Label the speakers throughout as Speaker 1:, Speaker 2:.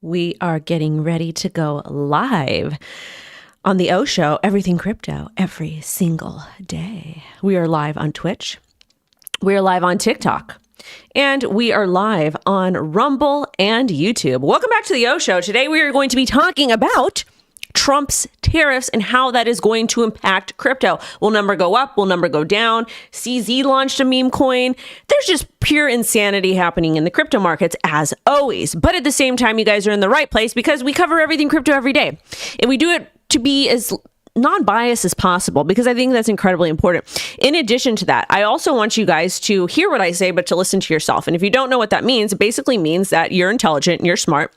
Speaker 1: We are getting ready to go live on the O Show, Everything Crypto, every single day. We are live on Twitch. We are live on TikTok. And we are live on Rumble and YouTube. Welcome back to the O Show. Today we are going to be talking about Trump's tariffs and how that is going to impact crypto. Will number go up? Will number go down? CZ launched a meme coin. There's just pure insanity happening in the crypto markets as always. But at the same time, you guys are in the right place because we cover everything crypto every day. And we do it to be as non-biased as possible because I think that's incredibly important. In addition to that, I also want you guys to hear what I say, but to listen to yourself. And if you don't know what that means, it basically means that you're intelligent and you're smart.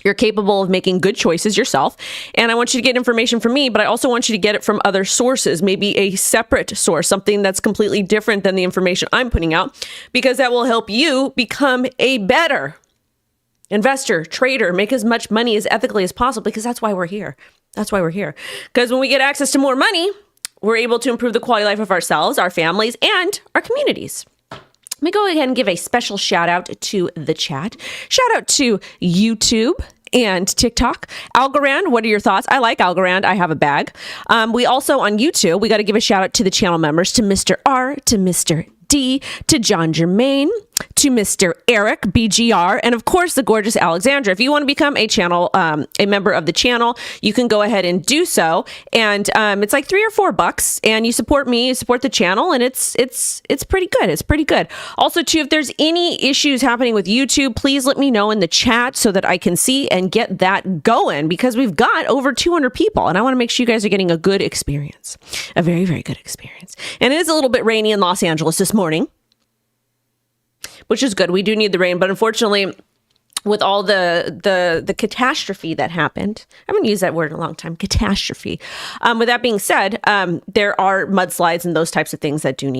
Speaker 1: You're capable of making good choices yourself. And I want you to get information from me, but I also want you to get it from other sources, maybe a separate source, something that's completely different than the information I'm putting out, because that will help you become a better investor, trader, make as much money as ethically as possible, because that's why we're here. That's why we're here. Because when we get access to more money, we're able to improve the quality of life of ourselves, our families, and our communities. Let me go ahead and give a special shout out to the chat. Shout out to YouTube and TikTok. Algorand, what are your thoughts? I like Algorand. I have a bag. We also on YouTube, we got to give a shout out to the channel members, to Mr. R, to Mr. D, to John Germain, to Mr. Eric BGR, and of course the gorgeous Alexandra. If you want to become a channel, a member of the channel, you can go ahead and do so. And it's like $3 or $4, and you support me, you support the channel, and it's pretty good. It's pretty good. Also, too, if there's any issues happening with YouTube, please let me know in the chat so that I can see and get that going, because we've got over 200 people, and I want to make sure you guys are getting a good experience, a very, very good experience. And it is a little bit rainy in Los Angeles this morning, which is good. We do need the rain, but unfortunately, with all the catastrophe that happened, I haven't used that word in a long time, catastrophe. With that being said, there are mudslides and those types of things that do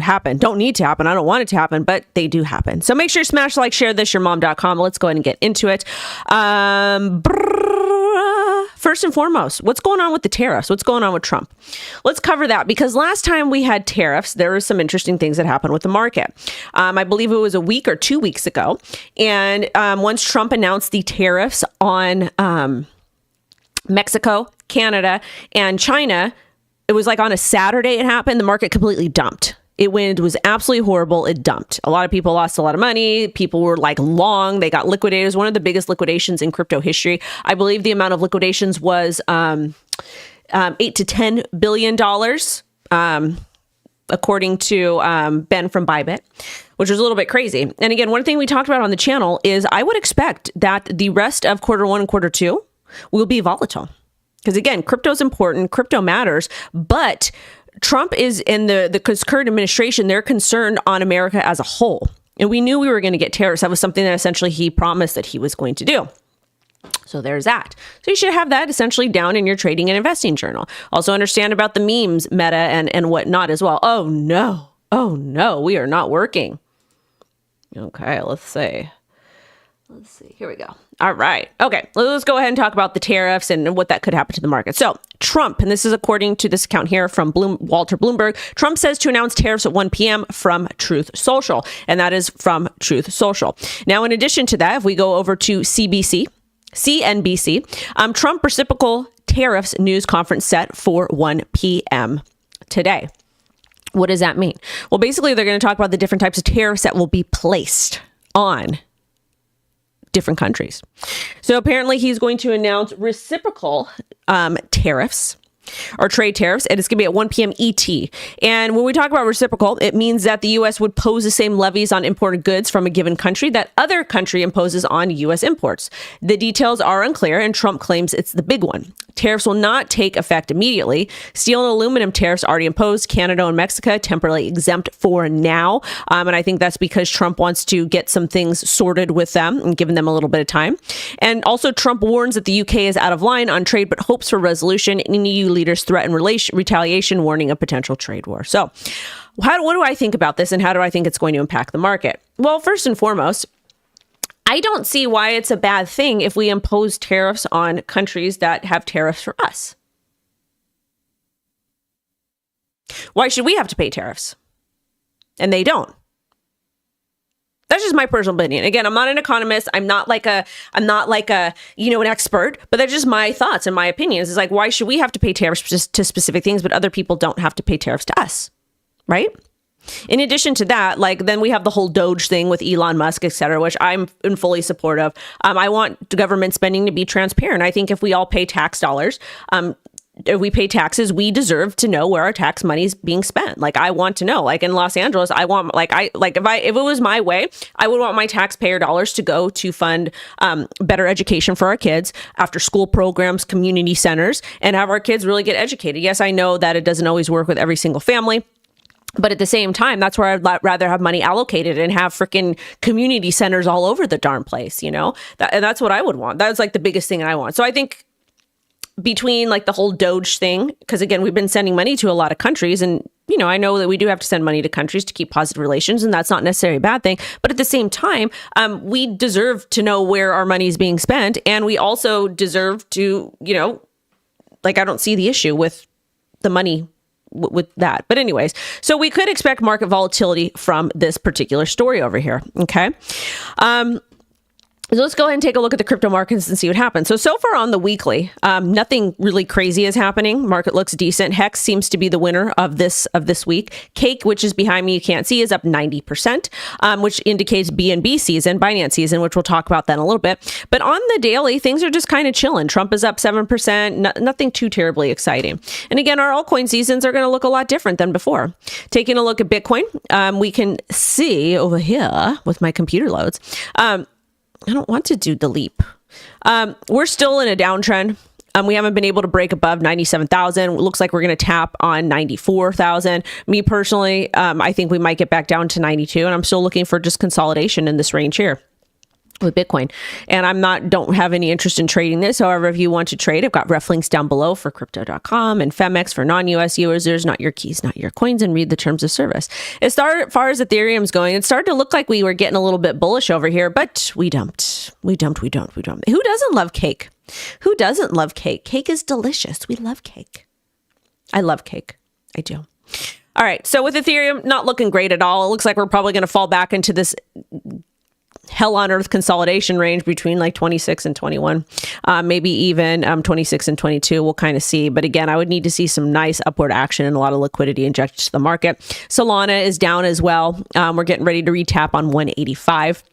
Speaker 1: happen. Don't need to happen. I don't want it to happen, but they do happen. So make sure you smash like, share this, yourmom.com. Let's go ahead and get into it. First and foremost, what's going on with the tariffs? What's going on with Trump? Let's cover that, because last time we had tariffs, there were some interesting things that happened with the market. I believe it was a week or 2 weeks ago. And once Trump announced the tariffs on Mexico, Canada, and China, it was like on a Saturday it happened, the market completely dumped. It was absolutely horrible. It dumped. A lot of people lost a lot of money. People were like long. They got liquidated. It was one of the biggest liquidations in crypto history. I believe the amount of liquidations was $8 to $10 billion, according to Ben from Bybit, which was a little bit crazy. And again, one thing we talked about on the channel is I would expect that the rest of quarter one and quarter two will be volatile. Because again, crypto is important. Crypto matters. But Trump is in the current administration, they're concerned on America as a whole. And we knew we were going to get tariffs. That was something that essentially he promised that he was going to do. So there's that. So you should have that essentially down in your trading and investing journal. Also understand about the memes, meta, and whatnot as well. Oh no, we are not working. Okay, let's see. Here we go. All right. Okay. Let's go ahead and talk about the tariffs and what that could happen to the market. So Trump, and this is according to this account here from Walter Bloomberg, Trump says to announce tariffs at 1 p.m. from Truth Social. And that is from Truth Social. Now, in addition to that, if we go over to CNBC, Trump reciprocal tariffs news conference set for 1 p.m. today. What does that mean? Well, basically, they're going to talk about the different types of tariffs that will be placed on different countries. So apparently he's going to announce reciprocal tariffs or trade tariffs, and it's going to be at 1 p.m. ET. And when we talk about reciprocal, it means that the U.S. would pose the same levies on imported goods from a given country that other country imposes on U.S. imports. The details are unclear, and Trump claims it's the big one. Tariffs will not take effect immediately. Steel and aluminum tariffs already imposed. Canada and Mexico temporarily exempt for now. And I think that's because Trump wants to get some things sorted with them and giving them a little bit of time. And also Trump warns that the UK is out of line on trade, but hopes for resolution. And EU leaders threaten retaliation, warning a potential trade war. So what do I think about this, and how do I think it's going to impact the market? Well, first and foremost, I don't see why it's a bad thing if we impose tariffs on countries that have tariffs for us. Why should we have to pay tariffs? And they don't. That's just my personal opinion. Again, I'm not an economist. I'm not like a, an expert, but that's just my thoughts and my opinions. It's like, why should we have to pay tariffs just to specific things, but other people don't have to pay tariffs to us, right? In addition to that, like, then we have the whole Doge thing with Elon Musk, et cetera, which I'm in fully support of. I want government spending to be transparent. I think if we all pay tax dollars, if we pay taxes, we deserve to know where our tax money is being spent. Like, I want to know, like in Los Angeles, I want, if it was my way, I would want my taxpayer dollars to go to fund better education for our kids, after school programs, community centers, and have our kids really get educated. Yes, I know that it doesn't always work with every single family. But at the same time, that's where I'd rather have money allocated and have freaking community centers all over the darn place, and that's what I would want. That's like the biggest thing I want. So I think between like the whole Doge thing, because again, we've been sending money to a lot of countries, and I know that we do have to send money to countries to keep positive relations, and that's not necessarily a bad thing. But at the same time, we deserve to know where our money is being spent, and we also deserve to, I don't see the issue with the money with that. But anyways, so we could expect market volatility from this particular story over here. Okay. So let's go ahead and take a look at the crypto markets and see what happens. So far on the weekly, nothing really crazy is happening. Market looks decent. Hex seems to be the winner of this week. Cake, which is behind me, you can't see, is up 90%, which indicates BNB season, Binance season, which we'll talk about then a little bit. But on the daily, things are just kind of chilling. Trump is up 7%, nothing too terribly exciting. And again, our altcoin seasons are going to look a lot different than before. Taking a look at Bitcoin, we can see over here with my computer loads, I don't want to do the leap. We're still in a downtrend. We haven't been able to break above 97,000. It looks like we're going to tap on 94,000. Me personally, I think we might get back down to 92, and I'm still looking for just consolidation in this range here with Bitcoin. And don't have any interest in trading this. However, if you want to trade, I've got ref links down below for crypto.com and Femex for non-US users, not your keys, not your coins, and read the terms of service. As far as Ethereum's going, it started to look like we were getting a little bit bullish over here, but we dumped. Who doesn't love cake? Who doesn't love cake? Cake is delicious. We love cake. I love cake. I do. All right. So with Ethereum, not looking great at all. It looks like we're probably going to fall back into this hell on earth consolidation range between like 26 and 21, maybe even 26 and 22. We'll kind of see. But again, I would need to see some nice upward action and a lot of liquidity injected to the market. Solana is down as well. We're getting ready to retap on 185.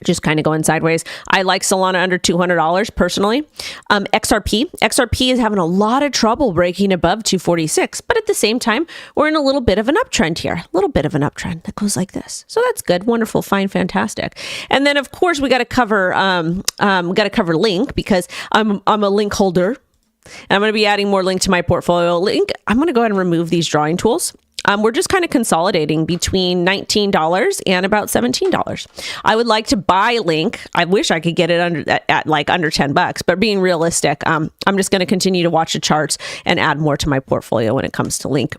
Speaker 1: Just kind of going sideways. I like Solana under $200 personally. XRP is having a lot of trouble breaking above 246, but at the same time, we're in a little bit of an uptrend here. A little bit of an uptrend that goes like this. So that's good, wonderful, fine, fantastic. And then of course we got to cover Link, because I'm a Link holder. And I'm going to be adding more Link to my portfolio. Link, I'm going to go ahead and remove these drawing tools. We're just kind of consolidating between $19 and about $17. I would like to buy Link. I wish I could get it at like under $10, but being realistic, I'm just going to continue to watch the charts and add more to my portfolio when it comes to Link.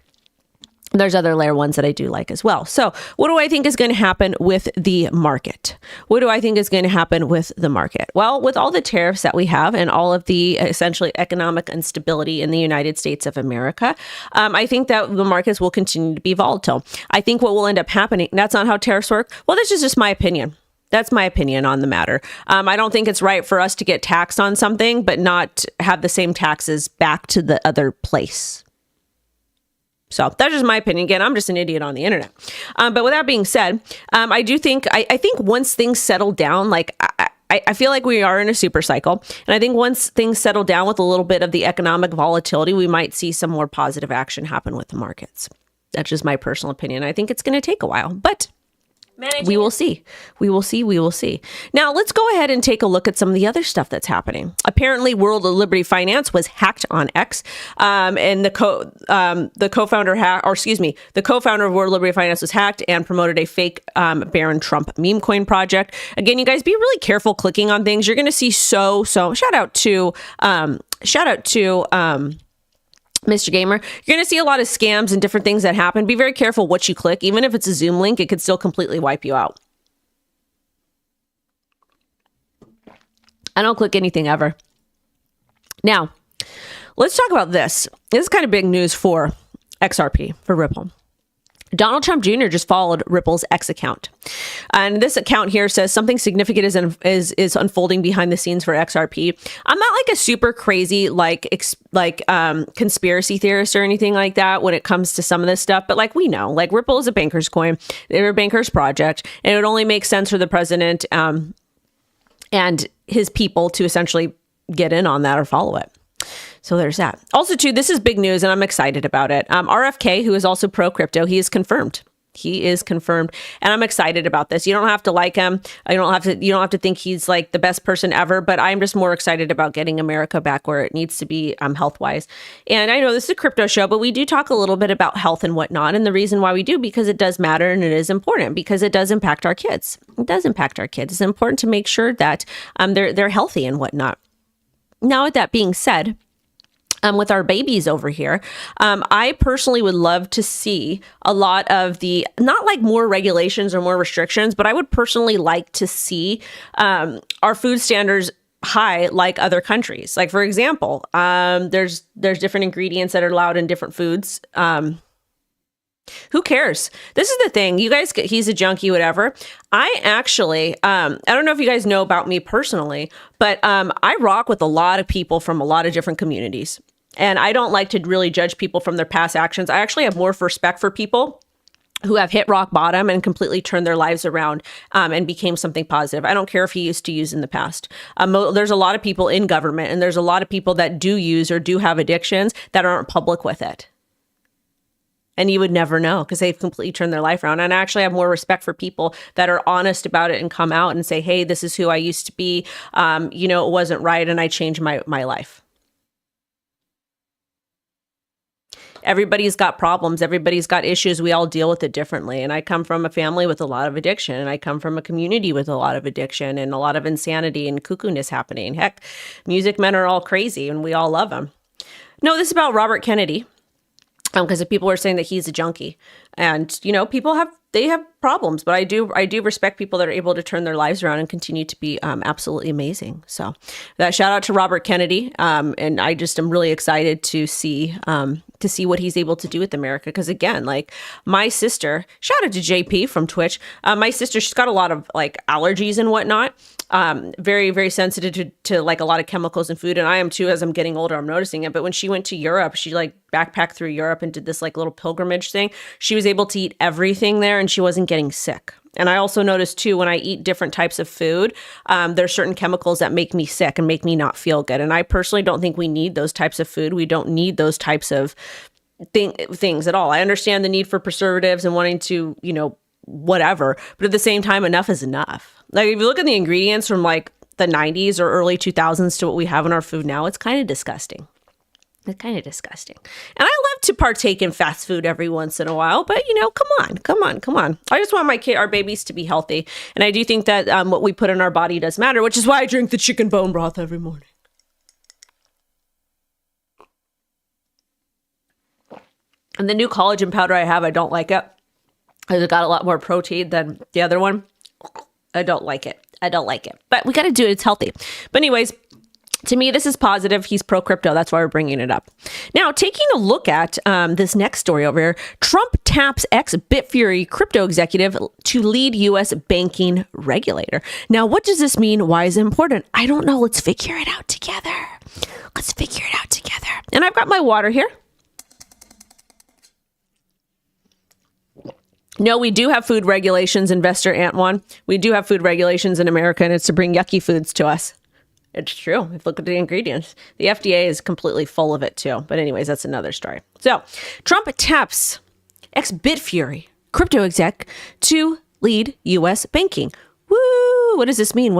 Speaker 1: There's other layer ones that I do like as well. So what do I think is going to happen with the market? Well, with all the tariffs that we have and all of the essentially economic instability in the United States of America, I think that the markets will continue to be volatile. I think what will end up happening, that's not how tariffs work. Well, this is just my opinion. That's my opinion on the matter. I don't think it's right for us to get taxed on something, but not have the same taxes back to the other place. So that's just my opinion. Again, I'm just an idiot on the internet. But with that being said, I think once things settle down, I feel like we are in a super cycle. And I think once things settle down with a little bit of the economic volatility, we might see some more positive action happen with the markets. That's just my personal opinion. I think it's going to take a while, but we will see. Now, let's go ahead and take a look at some of the other stuff that's happening. Apparently, World of Liberty Finance was hacked on X, and the co-founder of World of Liberty Finance was hacked and promoted a fake Barron Trump memecoin project. Again, you guys be really careful clicking on things. You're going to see so. Shout out to Mr. Gamer, you're going to see a lot of scams and different things that happen. Be very careful what you click. Even if it's a Zoom link, it could still completely wipe you out. I don't click anything ever. Now, let's talk about this. This is kind of big news for XRP, for Ripple. Donald Trump Jr. just followed Ripple's X account. And this account here says something significant is unfolding behind the scenes for XRP. I'm not like a super crazy conspiracy theorist or anything like that when it comes to some of this stuff. But like we know, like Ripple is a banker's coin. They're a banker's project. And it would only make sense for the president and his people to essentially get in on that or follow it. So there's that. Also, too, this is big news, and I'm excited about it. RFK, who is also pro-crypto, he is confirmed. He is confirmed, and I'm excited about this. You don't have to like him. You don't have to think he's like the best person ever, but I'm just more excited about getting America back where it needs to be health-wise. And I know this is a crypto show, but we do talk a little bit about health and whatnot, and the reason why we do, because it does matter and it is important, because it does impact our kids. It does impact our kids. It's important to make sure that they're healthy and whatnot. Now, with that being said, with our babies over here, I personally would love to see a lot of the, not like more regulations or more restrictions, but I would personally like to see our food standards high like other countries. Like, for example, there's different ingredients that are allowed in different foods. Who cares? This is the thing. You guys, he's a junkie, whatever. I actually, I don't know if you guys know about me personally, but I rock with a lot of people from a lot of different communities. And I don't like to really judge people from their past actions. I actually have more respect for people who have hit rock bottom and completely turned their lives around and became something positive. I don't care if he used to use in the past. There's a lot of people in government, and there's a lot of people that do use or do have addictions that aren't public with it. And you would never know because they've completely turned their life around. And I actually have more respect for people that are honest about it and come out and say, hey, this is who I used to be. It wasn't right. And I changed my life. Everybody's got problems. Everybody's got issues. We all deal with it differently. And I come from a family with a lot of addiction. And I come from a community with a lot of addiction and a lot of insanity and cuckoo-ness happening. Heck, music men are all crazy and we all love them. No, this is about Robert Kennedy. Because people are saying that he's a junkie, and people have problems, but I do respect people that are able to turn their lives around and continue to be absolutely amazing. So that shout out to Robert Kennedy, and I just am really excited to see what he's able to do with America. Because again, like my sister, shout out to JP from Twitch. My sister, she's got a lot of like allergies and whatnot. Very, very sensitive to like a lot of chemicals in food. And I am too, as I'm getting older, I'm noticing it. But when she went to Europe, she like backpacked through Europe and did this like little pilgrimage thing. She was able to eat everything there and she wasn't getting sick. And I also noticed too, when I eat different types of food, there's certain chemicals that make me sick and make me not feel good. And I personally don't think we need those types of food. We don't need those types of things at all. I understand the need for preservatives and wanting to, whatever. But at the same time, enough is enough. Like if you look at the ingredients from like the 90s or early 2000s to what we have in our food now, it's kind of disgusting. It's kind of disgusting. And I love to partake in fast food every once in a while, but come on. I just want our babies to be healthy. And I do think that what we put in our body does matter, which is why I drink the chicken bone broth every morning. And the new collagen powder I have, I don't like it. It's got a lot more protein than the other one. I don't like it. But we got to do it. It's healthy. But anyways, to me, this is positive. He's pro-crypto. That's why we're bringing it up. Now, taking a look at this next story over here, Trump taps ex-Bitfury crypto executive to lead U.S. banking regulator. Now, what does this mean? Why is it important? I don't know. Let's figure it out together. And I've got my water here. No, we do have food regulations, Investor Ant1. We do have food regulations in America, and it's to bring yucky foods to us. It's true. If you look at the ingredients, the FDA is completely full of it too. But anyways, that's another story. So Trump taps ex-Bitfury crypto exec to lead U.S. banking. Woo! What does this mean?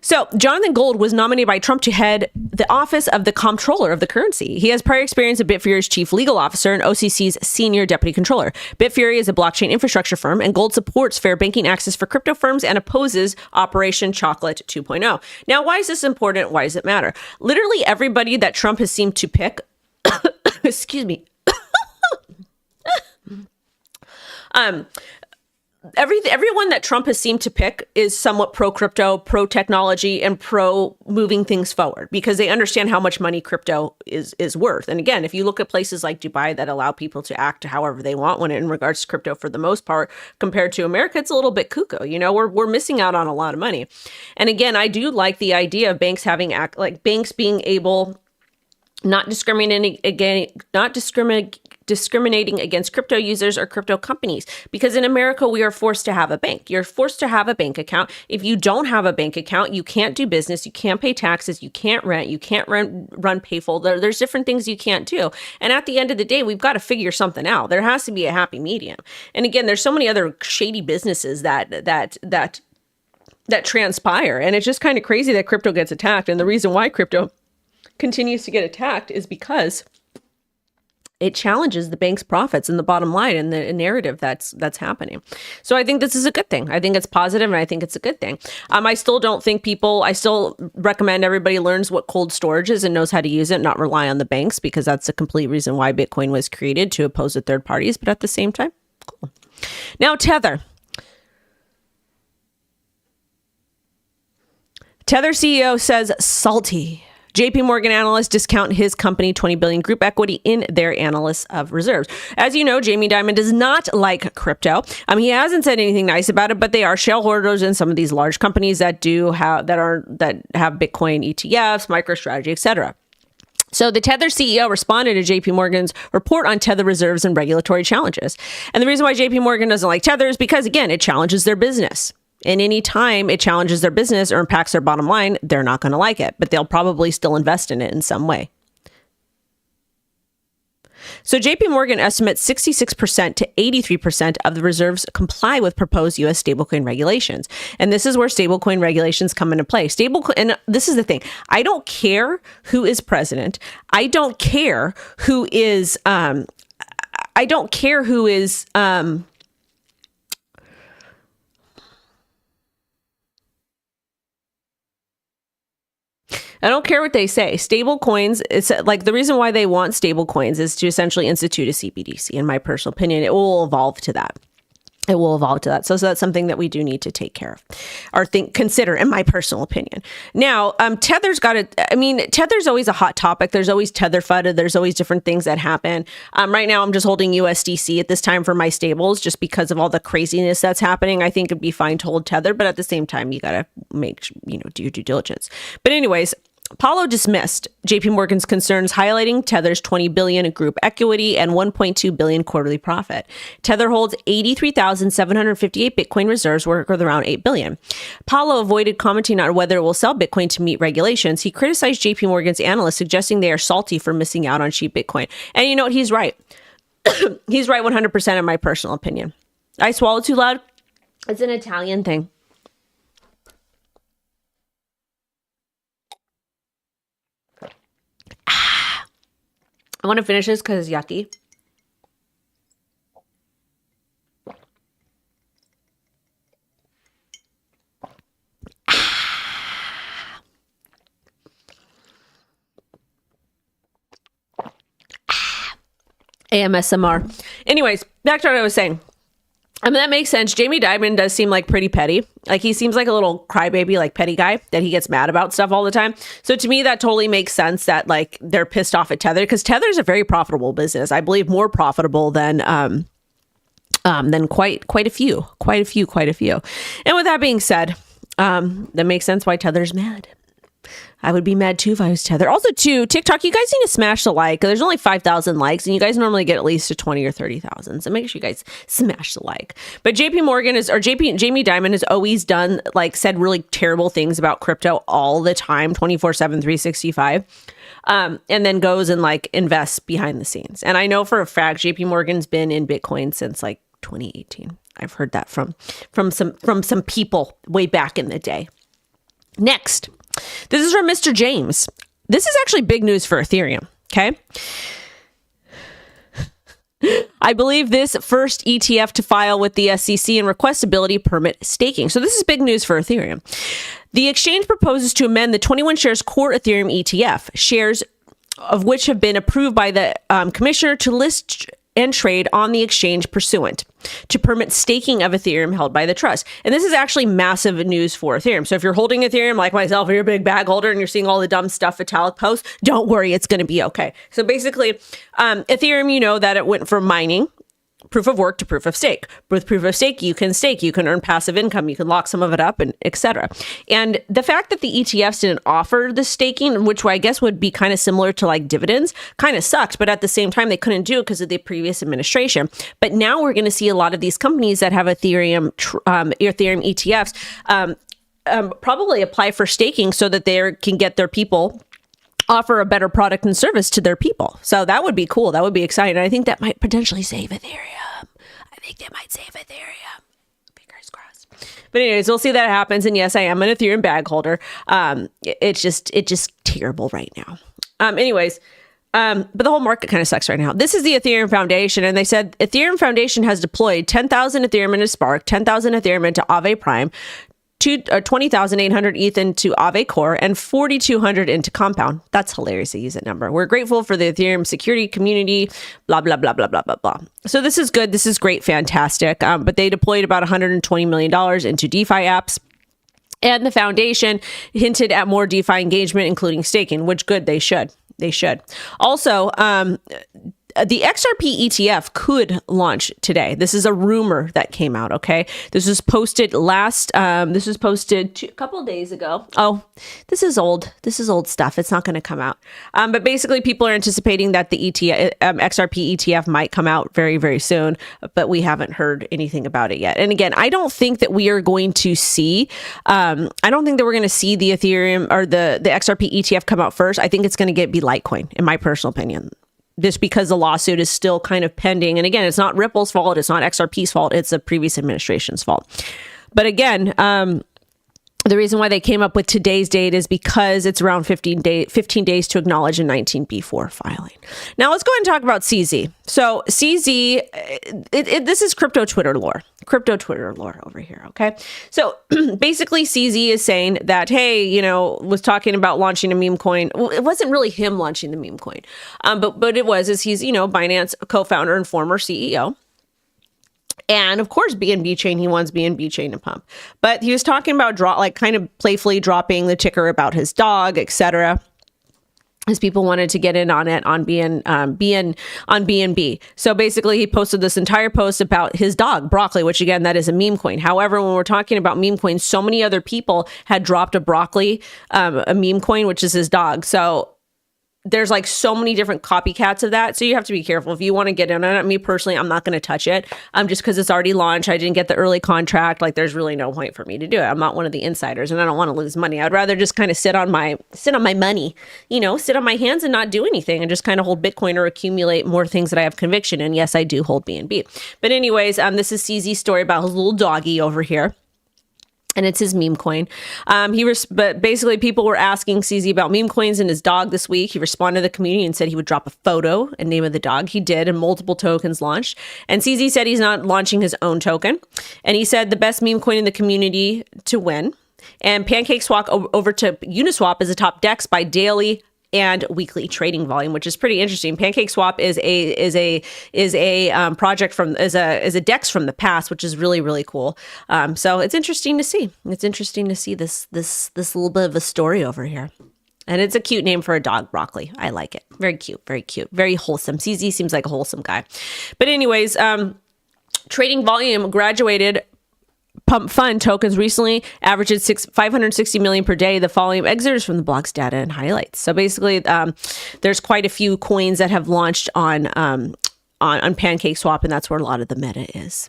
Speaker 1: So Jonathan Gold was nominated by Trump to head the office of the comptroller of the currency. He has prior experience as Bitfury's chief legal officer and OCC's senior deputy controller. Bitfury is a blockchain infrastructure firm, and Gold supports fair banking access for crypto firms and opposes Operation Chocolate 2.0. Now, why is this important? Why does it matter? Literally everybody that Trump has seemed to pick, excuse me, everyone that Trump has seemed to pick is somewhat pro-crypto, pro-technology, and pro-moving things forward because they understand how much money crypto is worth. And again, if you look at places like Dubai that allow people to act however they want when in regards to crypto for the most part, compared to America, it's a little bit cuckoo. You know, we're missing out on a lot of money. And again, I do like the idea of banks having banks being able not discriminating against crypto users or crypto companies. Because in America, we are forced to have a bank. You're forced to have a bank account. If you don't have a bank account, you can't do business, you can't pay taxes, you can't rent, run payroll. There's different things you can't do. And at the end of the day, we've got to figure something out. There has to be a happy medium. And again, there's so many other shady businesses that transpire. And it's just kind of crazy that crypto gets attacked. And the reason why crypto continues to get attacked is because it challenges the bank's profits and the bottom line and the narrative that's happening. So I think this is a good thing. I think it's positive and I think it's a good thing. I still recommend everybody learns what cold storage is and knows how to use it, not rely on the banks, because that's the complete reason why Bitcoin was created, to oppose the third parties. But at the same time, cool. Now, Tether. Tether CEO says salty. JP Morgan analysts discount his company 20 billion group equity in their analysts of reserves. As you know, Jamie Dimon does not like crypto. He hasn't said anything nice about it, but they are shareholders in some of these large companies that have Bitcoin ETFs, MicroStrategy, etc. So the Tether CEO responded to JP Morgan's report on Tether reserves and regulatory challenges. And the reason why JP Morgan doesn't like Tether is because, again, it challenges their business. And any time it challenges their business or impacts their bottom line, they're not going to like it, but they'll probably still invest in it in some way. So JP Morgan estimates 66% to 83% of the reserves comply with proposed U.S. stablecoin regulations. And this is where stablecoin regulations come into play. And this is the thing. I don't care who is president. I don't care who is I don't care what they say. Stable coins, it's like the reason why they want stable coins is to essentially institute a CBDC. In my personal opinion, it will evolve to that. So that's something that we do need to take care of or consider, in my personal opinion. Now, Tether's Tether's always a hot topic. There's always Tether FUD. There's always different things that happen. Right now, I'm just holding USDC at this time for my stables just because of all the craziness that's happening. I think it'd be fine to hold Tether, but at the same time, you got to do your due diligence. But anyways, Apollo dismissed JP Morgan's concerns, highlighting Tether's 20 billion group equity and 1.2 billion quarterly profit. Tether holds 83,758 Bitcoin reserves worth around 8 billion. Apollo avoided commenting on whether it will sell Bitcoin to meet regulations. He criticized JP Morgan's analysts, suggesting they are salty for missing out on cheap Bitcoin. And you know what? He's right. He's right 100% in my personal opinion. I swallowed too loud. It's an Italian thing. I want to finish this because it's yucky. AMSMR. Anyways, back to what I was saying. That makes sense. Jamie Dimon does seem like pretty petty. Like he seems like a little crybaby, like petty guy that he gets mad about stuff all the time. So to me, that totally makes sense that like they're pissed off at Tether, because Tether is a very profitable business. I believe more profitable than quite a few. And with that being said, that makes sense why Tether's mad. I would be mad too if I was Tether. Also, too, TikTok, you guys need to smash the like. There's only 5,000 likes, and you guys normally get at least to 20 or 30,000. So make sure you guys smash the like. But Jamie Dimon has always said really terrible things about crypto all the time, 24/7, 365. And then goes and invests behind the scenes. And I know for a fact, JP Morgan's been in Bitcoin since 2018. I've heard that from some people way back in the day. Next. This is from Mr. James. This is actually big news for Ethereum, okay? I believe this first ETF to file with the SEC and request ability permit staking. So this is big news for Ethereum. The exchange proposes to amend the 21 shares core Ethereum ETF, shares of which have been approved by the commissioner to list and trade on the exchange pursuant to permit staking of Ethereum held by the trust. And this is actually massive news for Ethereum. So if you're holding Ethereum like myself, or you're a big bag holder and you're seeing all the dumb stuff Vitalik posts, don't worry, it's going to be okay. So basically, Ethereum, you know that it went from mining, proof of work, to proof of stake. With proof of stake, you can earn passive income, you can lock some of it up, and etc. And the fact that the ETFs didn't offer the staking, which I guess would be kind of similar to like dividends, kind of sucked. But at the same time, they couldn't do it because of the previous administration. But now we're going to see a lot of these companies that have Ethereum ETFs probably apply for staking so that they can get their people, offer a better product and service to their people. So that would be cool. That would be exciting. I think that might potentially save Ethereum. I think that might save Ethereum. Fingers crossed. But anyways, we'll see that happens. And yes, I am an Ethereum bag holder. It's just terrible right now. But the whole market kind of sucks right now. This is the Ethereum Foundation, and they said Ethereum Foundation has deployed 10,000 Ethereum into Spark, 10,000 Ethereum into Aave Prime, 20,800 ETH into Aave Core, and 4,200 into Compound. That's hilarious to use that number. We're grateful for the Ethereum security community, blah, blah, blah, blah, blah, blah, blah. So this is good. This is great. Fantastic. But they deployed about $120 million into DeFi apps. And the foundation hinted at more DeFi engagement, including staking, which good. They should. Also, the XRP ETF could launch today. This is a rumor that came out. Okay, this was posted a couple of days ago. Oh, this is old stuff. It's not going to come out. But basically, people are anticipating that the XRP ETF might come out very, very soon. But we haven't heard anything about it yet. And again, I don't think that we are going to see. I don't think that we're going to see the Ethereum or the XRP ETF come out first. I think it's going to be Litecoin, in my personal opinion. Just because the lawsuit is still kind of pending. And again, it's not Ripple's fault. It's not XRP's fault. It's the previous administration's fault. But again, the reason why they came up with today's date is because it's around 15 days to acknowledge a 19B4 filing. Now let's go ahead and talk about CZ. So CZ, this is crypto Twitter lore over here. Okay. So basically CZ is saying that, hey, was talking about launching a meme coin. Well, it wasn't really him launching the meme coin. But it was, he's, Binance co-founder and former CEO. And of course, BNB chain, he wants BNB chain to pump. But he was talking about kind of playfully dropping the ticker about his dog, etc. As people wanted to get in on it on BNB. So basically, he posted this entire post about his dog, Broccoli, which again, that is a meme coin. However, when we're talking about meme coins, so many other people had dropped a Broccoli, a meme coin, which is his dog. So there's like so many different copycats of that. So you have to be careful. If you want to get in on it, me personally, I'm not going to touch it. Just because it's already launched. I didn't get the early contract. Like there's really no point for me to do it. I'm not one of the insiders and I don't want to lose money. I'd rather just kind of sit on my money, sit on my hands and not do anything and just kind of hold Bitcoin or accumulate more things that I have conviction in. Yes, I do hold BNB. But anyways, this is CZ's story about his little doggy over here. And it's his meme coin. But basically people were asking CZ about meme coins and his dog this week. He responded to the community and said he would drop a photo and name of the dog. He did, and multiple tokens launched. And CZ said he's not launching his own token. And he said the best meme coin in the community to win. And PancakeSwap over to Uniswap is a top DEX by daily and weekly trading volume, which is pretty interesting. PancakeSwap is a project is a DEX from the past, which is really, really cool. So it's interesting to see. It's interesting to see this little bit of a story over here. And it's a cute name for a dog, Broccoli. I like it. Very cute, very wholesome. CZ seems like a wholesome guy. But anyways, trading volume graduated. Pump Fund tokens recently averaged 560 million per day. The following excerpts from the blog's data and highlights. So basically, there's quite a few coins that have launched on PancakeSwap, and that's where a lot of the meta is.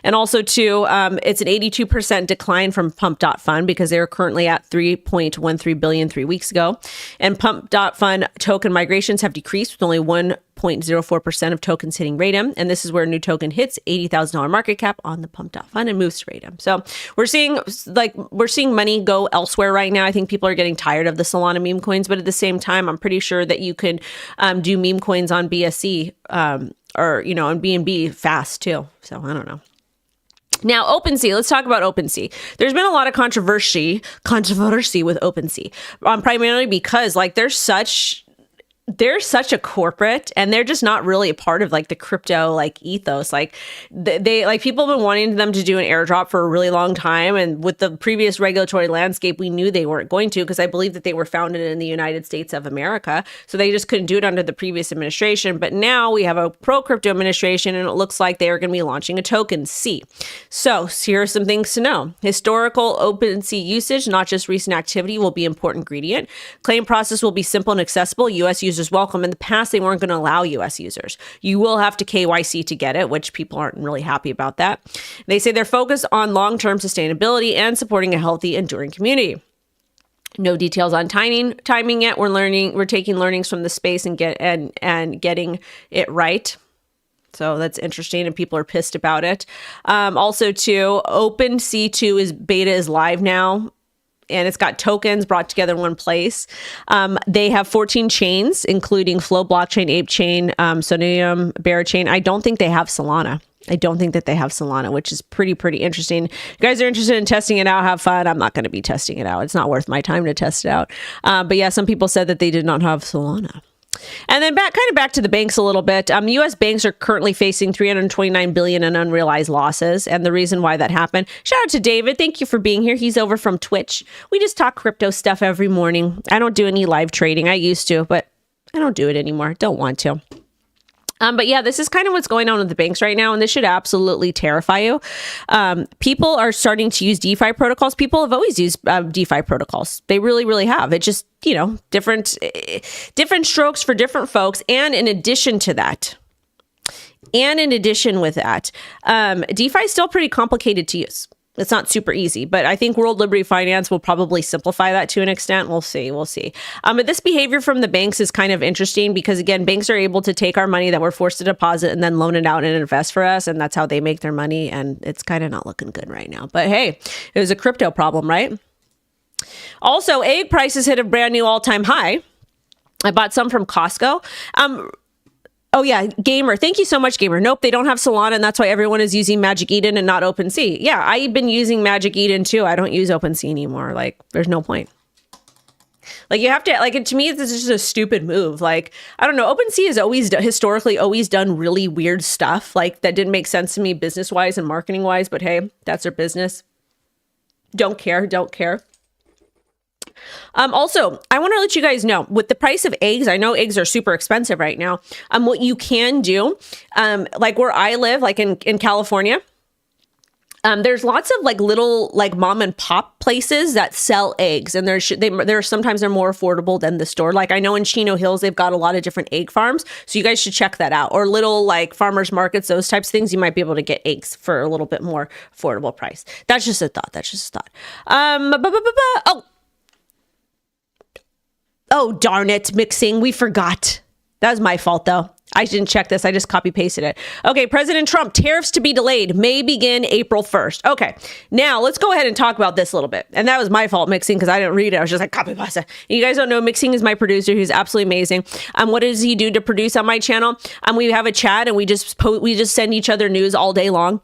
Speaker 1: And also too, it's an 82% decline from Pump.Fund because they were currently at 3.13 billion 3 weeks ago. And Pump.Fund token migrations have decreased with only 1.04% of tokens hitting Ratum. And this is where a new token hits $80,000 market cap on the Pump.Fund and moves to Ratum. So we're seeing money go elsewhere right now. I think people are getting tired of the Solana meme coins, but at the same time, I'm pretty sure that you can do meme coins on BSC or on BNB fast too. So I don't know. Now, Opensea, let's talk about Opensea. There's been a lot of controversy with Opensea, primarily because there's such they're such a corporate, and they're just not really a part of like the crypto like ethos. Like they like, people have been wanting them to do an airdrop for a really long time, and with the previous regulatory landscape, we knew they weren't going to, because I believe that they were founded in the United States of America, so they just couldn't do it under the previous administration. But now we have a pro crypto administration, and it looks like they are going to be launching a token C. So here are some things to know. Historical Opensea usage, not just recent activity, will be an important ingredient. Claim process will be simple and accessible. U.S. users welcome. In the past, they weren't going to allow U.S. users. You will have to KYC to get it, which people aren't really happy about that. They say they're focused on long-term sustainability and supporting a healthy, enduring community. No details on timing yet. We're taking learnings from the space and getting it right. So that's interesting, and people are pissed about it. Also, too, OpenSea2 beta is live now, and it's got tokens brought together in one place. They have 14 chains, including Flow Blockchain, Ape Chain, Sodium, Bear Chain. I don't think they have Solana. Which is pretty interesting. If you guys are interested in testing it out, have fun. I'm not going to be testing it out. It's not worth my time to test it out. But yeah, some people said that they did not have Solana. And then back to the banks a little bit. U.S. banks are currently facing $329 billion in unrealized losses, and the reason why that happened. Shout out to David. Thank you for being here. He's over from Twitch. We just talk crypto stuff every morning. I don't do any live trading. I used to, but I don't do it anymore. Don't want to. But yeah, this is kind of what's going on with the banks right now, and this should absolutely terrify you. People are starting to use DeFi protocols. People have always used DeFi protocols. They really have. It just, different strokes for different folks. And in addition with that, DeFi is still pretty complicated to use. It's not super easy, but I think World Liberty Finance will probably simplify that to an extent. We'll see. But this behavior from the banks is kind of interesting because, again, banks are able to take our money that we're forced to deposit and then loan it out and invest for us. And that's how they make their money. And it's kind of not looking good right now. But hey, it was a crypto problem, right? Also, egg prices hit a brand new all-time high. I bought some from Costco. Oh yeah, Gamer. Thank you so much, Gamer. Nope, they don't have Solana, and that's why everyone is using Magic Eden and not OpenSea. Yeah, I've been using Magic Eden too. I don't use OpenSea anymore. Like, there's no point. Like, you have to, like, to me, this is just a stupid move. Like, I don't know. OpenSea has historically always done really weird stuff, like, that didn't make sense to me business-wise and marketing-wise, but hey, that's their business. Don't care. Also, I want to let you guys know, with the price of eggs, I know eggs are super expensive right now. What you can do, like where I live, like in California, there's lots of like little like mom and pop places that sell eggs, and they're sometimes more affordable than the store. Like I know in Chino Hills, they've got a lot of different egg farms, so you guys should check that out. Or little like farmers markets, those types of things, you might be able to get eggs for a little bit more affordable price. That's just a thought. Oh, darn it, mixing. We forgot. That was my fault, though. I didn't check this. I just copy pasted it. Okay, President Trump, tariffs to be delayed, may begin April 1st. Okay, now let's go ahead and talk about this a little bit. And that was my fault, mixing, because I didn't read it. I was just like, copy pasta. You guys don't know, Mixing is my producer, who's absolutely amazing. What does he do to produce on my channel? We have a chat, and we just send each other news all day long.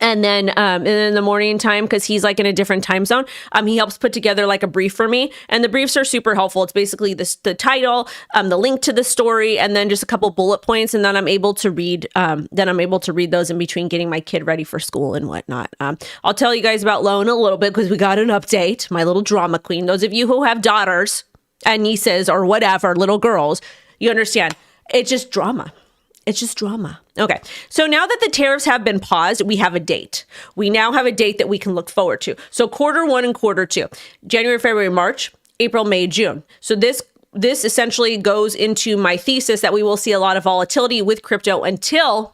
Speaker 1: And then in the morning time, because he's like in a different time zone, he helps put together like a brief for me. And the briefs are super helpful. It's basically the title, the link to the story, and then just a couple bullet points. And then I'm able to read those in between getting my kid ready for school and whatnot. I'll tell you guys about Loan a little bit because we got an update. My little drama queen. Those of you who have daughters and nieces or whatever, little girls, you understand. It's just drama. Okay, so now that the tariffs have been paused, we have a date. We now have a date that we can look forward to. So Q1 and Q2, January, February, March, April, May, June. So this essentially goes into my thesis that we will see a lot of volatility with crypto until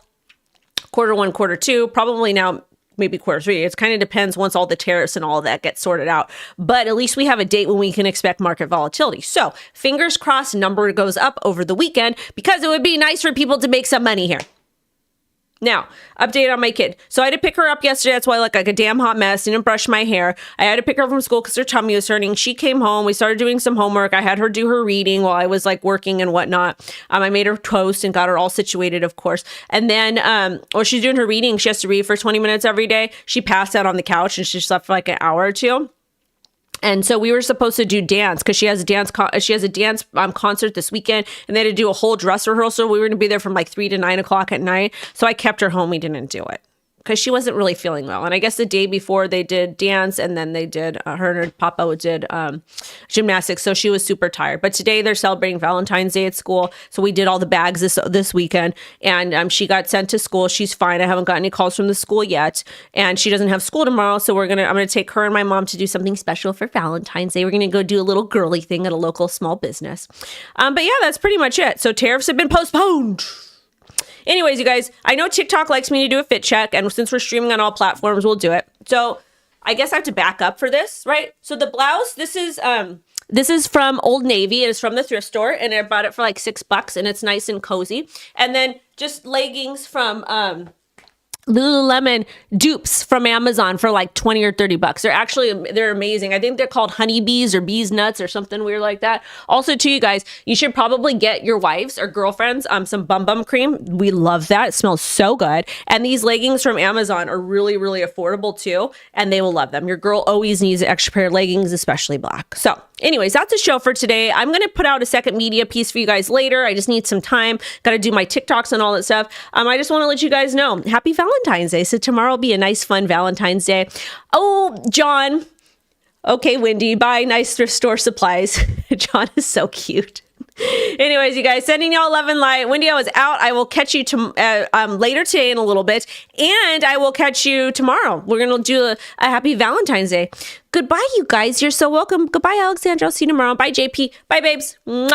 Speaker 1: Q1, Q2, probably now maybe Q3. It kind of depends once all the tariffs and all of that get sorted out. But at least we have a date when we can expect market volatility. So fingers crossed, number goes up over the weekend because it would be nice for people to make some money here. Now, update on my kid. So I had to pick her up yesterday. That's why I look like a damn hot mess. Didn't brush my hair. I had to pick her up from school because her tummy was hurting. She came home. We started doing some homework. I had her do her reading while I was like working and whatnot. I made her toast and got her all situated, of course. And then while she's doing her reading, she has to read for 20 minutes every day. She passed out on the couch and she slept for like an hour or two. And so we were supposed to do dance because she has a dance concert this weekend, and they had to do a whole dress rehearsal. We were going to be there from like 3 to 9 o'clock at night. So I kept her home. We didn't do it because she wasn't really feeling well. And I guess the day before they did dance, and then they did, her and her papa did gymnastics. So she was super tired. But today they're celebrating Valentine's Day at school. So we did all the bags this weekend, and she got sent to school. She's fine. I haven't got any calls from the school yet. And she doesn't have school tomorrow. So I'm going to take her and my mom to do something special for Valentine's Day. We're going to go do a little girly thing at a local small business. But yeah, that's pretty much it. So tariffs have been postponed. Anyways, you guys, I know TikTok likes me to do a fit check, and since we're streaming on all platforms, we'll do it. So I guess I have to back up for this, right? So the blouse, this is from Old Navy. It is from the thrift store, and I bought it for like $6, and it's nice and cozy. And then just leggings from Lululemon dupes from Amazon for like 20 or 30 bucks. They're amazing. I think they're called honeybees or bees nuts or something weird like that. Also, to you guys, you should probably get your wives or girlfriends some bum cream. We love that. It smells so good. And these leggings from Amazon are really, really affordable too, and they will love them. Your girl always needs an extra pair of leggings, especially black. So anyways, that's a show for today. I'm going to put out a second media piece for you guys later. I just need some time. Got to do my TikToks and all that stuff. I just want to let you guys know, happy Valentine's Day. So tomorrow will be a nice, fun Valentine's Day. Oh, John. Okay, Wendy, buy nice thrift store supplies. John is so cute. Anyways, you guys, sending y'all love and light. WendyO is out. I will catch you later today in a little bit, and I will catch you tomorrow. We're going to do a happy Valentine's Day. Goodbye, you guys. You're so welcome. Goodbye, Alexandra. I'll see you tomorrow. Bye, JP. Bye, babes. Mwah.